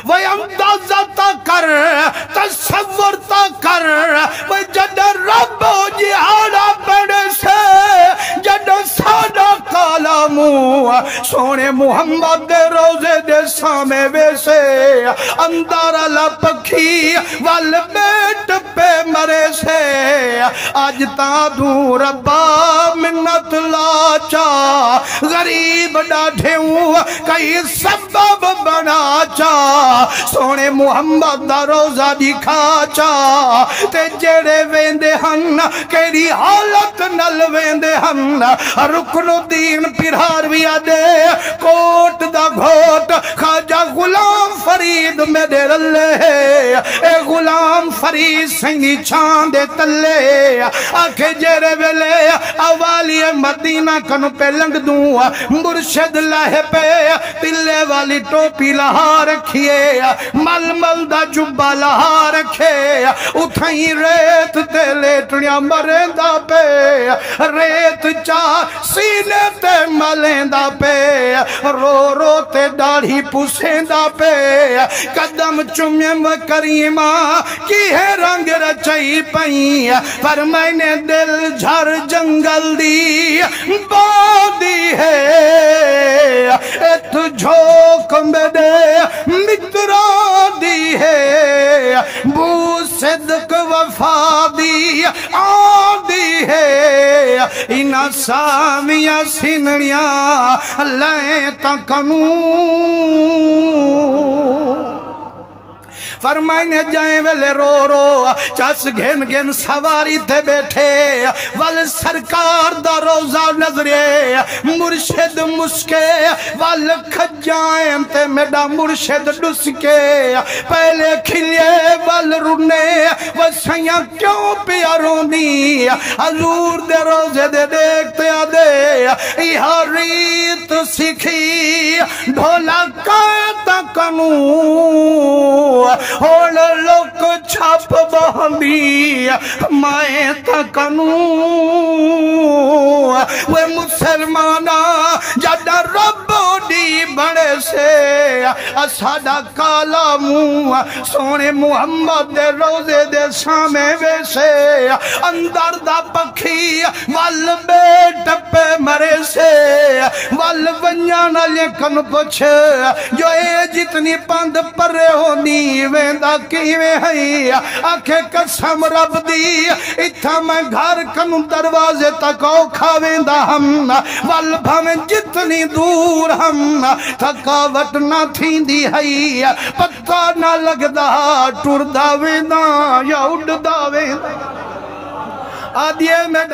وہ اندازہ تا کر تصور تا کر وہ جد رب جہانا پڑے سے جد سادا کالامو سونے محمد دے روزے دے سامے ویسے اندار اللہ پکھی وال بیٹ پہ مرے سے آج تا دور ربا منت لاچا غریب ڈاٹھے ہوں کئی سبب بنا چا سونے محمد دا روزہ دکھا چا تے جڑے ویندے ہن کیڑی حالت نل ویندے ہن رکن الدین پرہار بھی آدے کوٹ دا گھوٹ خواجہ غلام فرید میں دے رلے اے غلام فرید سینی چھاندے تلے آکھے جڑے ویلے اوالی مدینہ کنو پہ لنگ دوں مرشد لہے پہ تلے والی ٹوپی لہا رکھیے مل مل دا جبہ لہا رکھے اتھائیں ریت تے لیٹڑیاں مرین دا پہ ریت چاہ سینے تے ملین دا پہ رو رو تے داڑھی پوسین دا پہ قدم چمیم و کریمہ کی ہے رنگ رچائی پئی پر میں نے دل جھر جنگل دی باندی ہے ایت جھوک میں دے متران دی ہے بو صدق وفا دی آدھی ہے انہا سامیاں سنڑیاں لائیں تکنوں فرمائنے جائیں ویلے رو رو چاس گھن گھن سواری تے بیٹھے وال سرکار دا روزہ نظرے مرشد مسکے وال کھجائیں تے میڈا مرشد ڈسکے پہلے کھلے وال رنے وسیاں کیوں پیا رونی حضور دے روزے دے دیکھتے آدے یہاں ریت سکھی ڈھولا کہتا کنوں ہوڑ لوک چھاپ بہنی مائیں تکنوں وہ مسلمانہ جڑا رب دی بڑے سے اسادہ کالاموں سونے محمد دے روزے دے سامے ویسے اندر دا پکھی وال بیٹ پہ مرے سے وال ونیانا لیکن پچھ جو اے جتنی پند پرے ہونی ویندہ کیویں ہے آکھے قسم رب دی اتھا میں گھر کنو دروازے تک اوکھا ویندہ ہم والبھاویں جتنی دور ہم تھکاوٹ نہ تھی دی ہے پتہ نہ لگدہ ٹر دا ویندہ یا اڑ دا ویندہ آدھیے میں